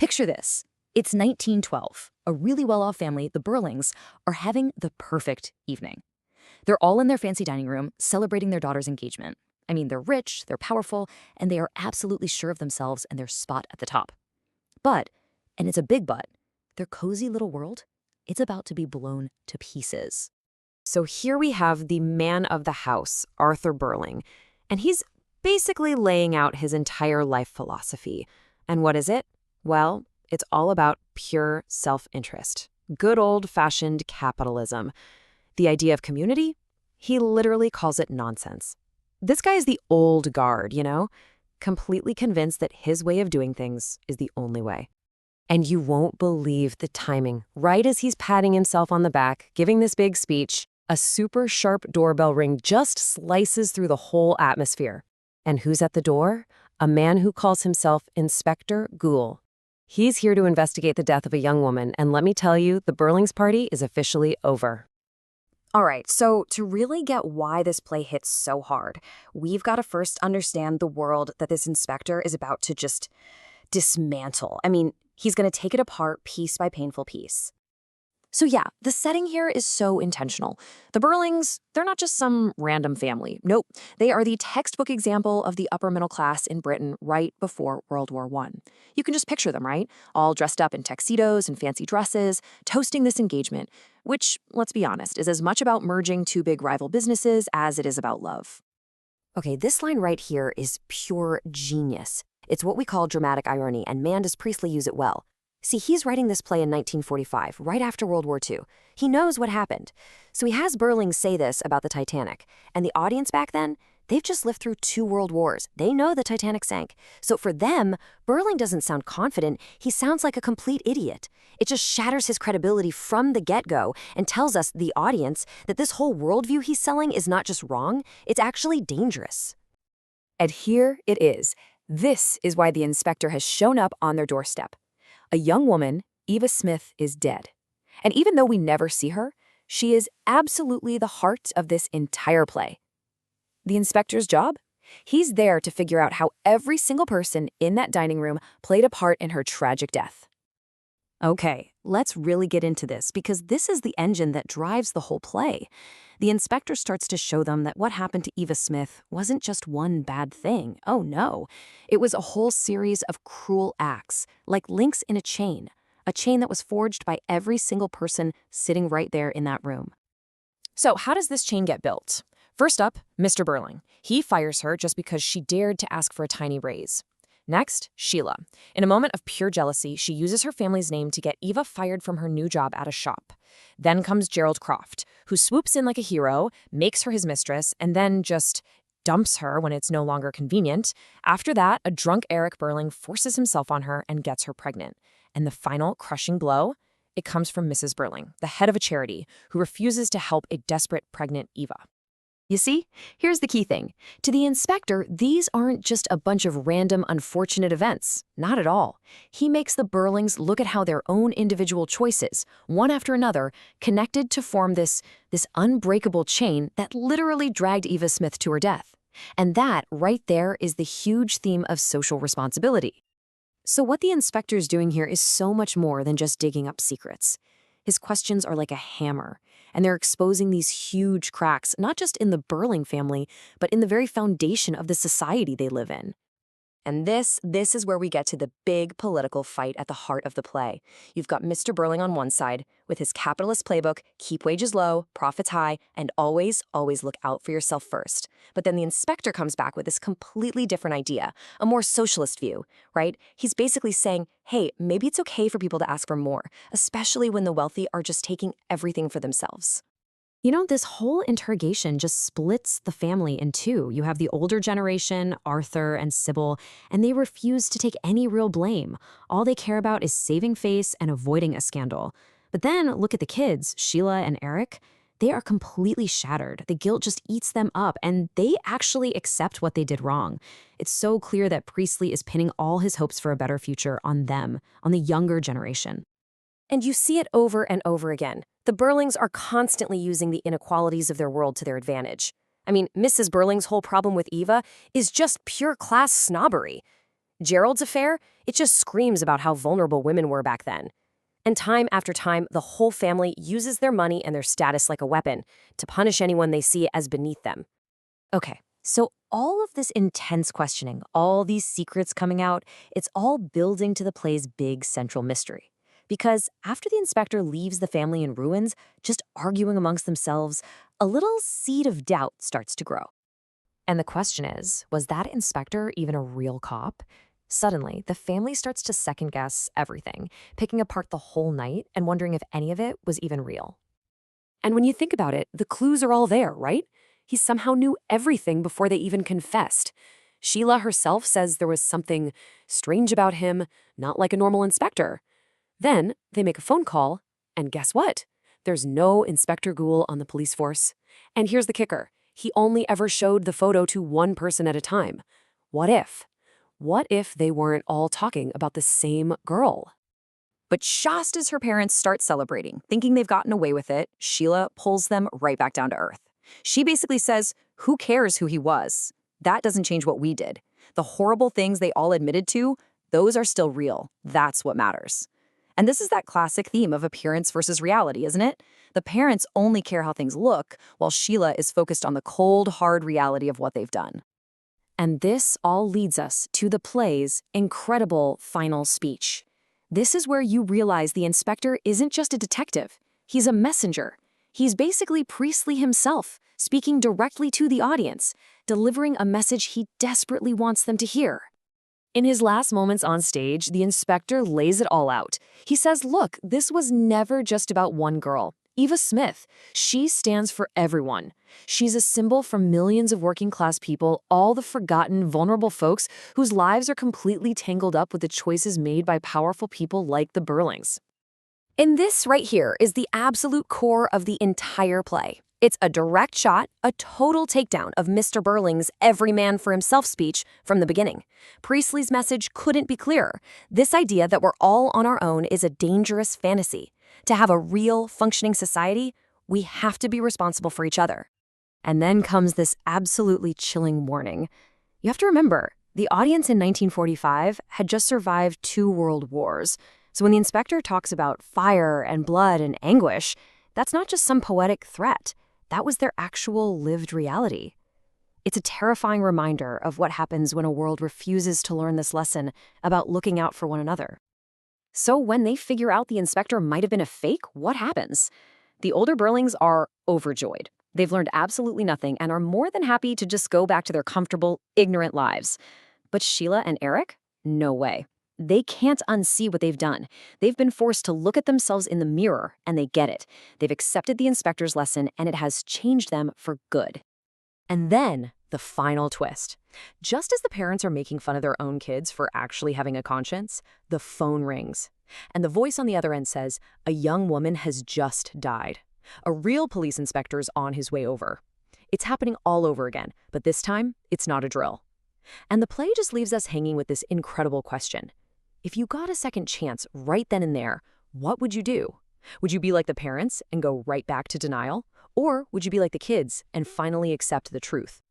Picture this. It's 1912. A really well-off family, the Burlings, are having the perfect evening. They're all in their fancy dining room celebrating their daughter's engagement. I mean, they're rich, they're powerful, and they are absolutely sure of themselves and their spot at the top. But, and it's a big but, their cozy little world, it's about to be blown to pieces. So here we have the man of the house, Arthur Burling, and he's basically laying out his entire life philosophy. And what is it? Well, it's all about pure self-interest. Good old-fashioned capitalism. The idea of community? He literally calls it nonsense. This guy is the old guard, completely convinced that his way of doing things is the only way. And you won't believe the timing. Right as he's patting himself on the back, giving this big speech, a super sharp doorbell ring just slices through the whole atmosphere. And who's at the door? A man who calls himself Inspector Goole. He's here to investigate the death of a young woman, and let me tell you, the Burling's party is officially over. All right, so to really get why this play hits so hard, we've got to first understand the world that this inspector is about to just dismantle. I mean, he's going to take it apart piece by painful piece. So yeah, the setting here is so intentional. The Burlings, they're not just some random family. Nope, they are the textbook example of the upper middle class in Britain right before World War I. You can just picture them, right? All dressed up in tuxedos and fancy dresses, toasting this engagement, which, let's be honest, is as much about merging two big rival businesses as it is about love. Okay, this line right here is pure genius. It's what we call dramatic irony, and man, does Priestley use it well. See, he's writing this play in 1945, right after World War II. He knows what happened. So he has Burling say this about the Titanic. And the audience back then, they've just lived through 2 world wars. They know the Titanic sank. So for them, Burling doesn't sound confident. He sounds like a complete idiot. It just shatters his credibility from the get-go and tells us, the audience, that this whole worldview he's selling is not just wrong, it's actually dangerous. And here it is. This is why the inspector has shown up on their doorstep. A young woman, Eva Smith, is dead. And even though we never see her, she is absolutely the heart of this entire play. The inspector's job? He's there to figure out how every single person in that dining room played a part in her tragic death. Okay, let's really get into this because this is the engine that drives the whole play. The inspector starts to show them that what happened to Eva Smith wasn't just one bad thing. Oh no, it was a whole series of cruel acts, like links in a chain that was forged by every single person sitting right there in that room. So how does this chain get built? First up, Mr. Burling. He fires her just because she dared to ask for a tiny raise. Next, Sheila. In a moment of pure jealousy, she uses her family's name to get Eva fired from her new job at a shop. Then comes Gerald Croft, who swoops in like a hero, makes her his mistress, and then just dumps her when it's no longer convenient. After that, a drunk Eric Burling forces himself on her and gets her pregnant. And the final crushing blow? It comes from Mrs. Burling, the head of a charity, who refuses to help a desperate pregnant Eva. You see, here's the key thing. To the inspector, these aren't just a bunch of random, unfortunate events. Not at all. He makes the Burlings look at how their own individual choices, one after another, connected to form this unbreakable chain that literally dragged Eva Smith to her death. And that, right there, is the huge theme of social responsibility. So what the inspector's doing here is so much more than just digging up secrets. His questions are like a hammer, and they're exposing these huge cracks, not just in the Burling family, but in the very foundation of the society they live in. And this is where we get to the big political fight at the heart of the play. You've got Mr. Burling on one side, with his capitalist playbook, keep wages low, profits high, and always look out for yourself first. But then the inspector comes back with this completely different idea, a more socialist view, right? He's basically saying, hey, maybe it's okay for people to ask for more, especially when the wealthy are just taking everything for themselves. This whole interrogation just splits the family in two. You have the older generation, Arthur and Sybil, and they refuse to take any real blame. All they care about is saving face and avoiding a scandal. But then look at the kids, Sheila and Eric. They are completely shattered. The guilt just eats them up, and they actually accept what they did wrong. It's so clear that Priestley is pinning all his hopes for a better future on them, on the younger generation. And you see it over and over again. The Burlings are constantly using the inequalities of their world to their advantage. I mean, Mrs. Burling's whole problem with Eva is just pure class snobbery. Gerald's affair, it just screams about how vulnerable women were back then. And time after time, the whole family uses their money and their status like a weapon to punish anyone they see as beneath them. Okay, so all of this intense questioning, all these secrets coming out, it's all building to the play's big central mystery. Because after the inspector leaves the family in ruins, just arguing amongst themselves, a little seed of doubt starts to grow. And the question is, was that inspector even a real cop? Suddenly, the family starts to second-guess everything, picking apart the whole night and wondering if any of it was even real. And when you think about it, the clues are all there, right? He somehow knew everything before they even confessed. Sheila herself says there was something strange about him, not like a normal inspector. Then they make a phone call, and guess what? There's no Inspector Gould on the police force. And here's the kicker. He only ever showed the photo to one person at a time. What if? What if they weren't all talking about the same girl? But just as her parents start celebrating, thinking they've gotten away with it, Sheila pulls them right back down to earth. She basically says, who cares who he was? That doesn't change what we did. The horrible things they all admitted to, those are still real. That's what matters. And this is that classic theme of appearance versus reality, isn't it? The parents only care how things look, while Sheila is focused on the cold, hard reality of what they've done. And this all leads us to the play's incredible final speech. This is where you realize the inspector isn't just a detective. He's a messenger. He's basically Priestley himself, speaking directly to the audience, delivering a message he desperately wants them to hear. In his last moments on stage, the inspector lays it all out. He says, look, this was never just about one girl. Eva Smith, she stands for everyone. She's a symbol for millions of working-class people, all the forgotten, vulnerable folks whose lives are completely tangled up with the choices made by powerful people like the Burlings. And this right here is the absolute core of the entire play. It's a direct shot, a total takedown of Mr. Burling's every man for himself speech from the beginning. Priestley's message couldn't be clearer. This idea that we're all on our own is a dangerous fantasy. To have a real, functioning society, we have to be responsible for each other. And then comes this absolutely chilling warning. You have to remember, the audience in 1945 had just survived 2 world wars. So when the inspector talks about fire and blood and anguish, that's not just some poetic threat. That was their actual lived reality. It's a terrifying reminder of what happens when a world refuses to learn this lesson about looking out for one another. So when they figure out the inspector might have been a fake, what happens? The older Burlings are overjoyed. They've learned absolutely nothing and are more than happy to just go back to their comfortable, ignorant lives. But Sheila and Eric? No way. They can't unsee what they've done. They've been forced to look at themselves in the mirror, and they get it. They've accepted the inspector's lesson, and it has changed them for good. And then, the final twist. Just as the parents are making fun of their own kids for actually having a conscience, the phone rings. And the voice on the other end says, a young woman has just died. A real police inspector's on his way over. It's happening all over again, but this time, it's not a drill. And the play just leaves us hanging with this incredible question. If you got a second chance right then and there, what would you do? Would you be like the parents and go right back to denial? Or would you be like the kids and finally accept the truth?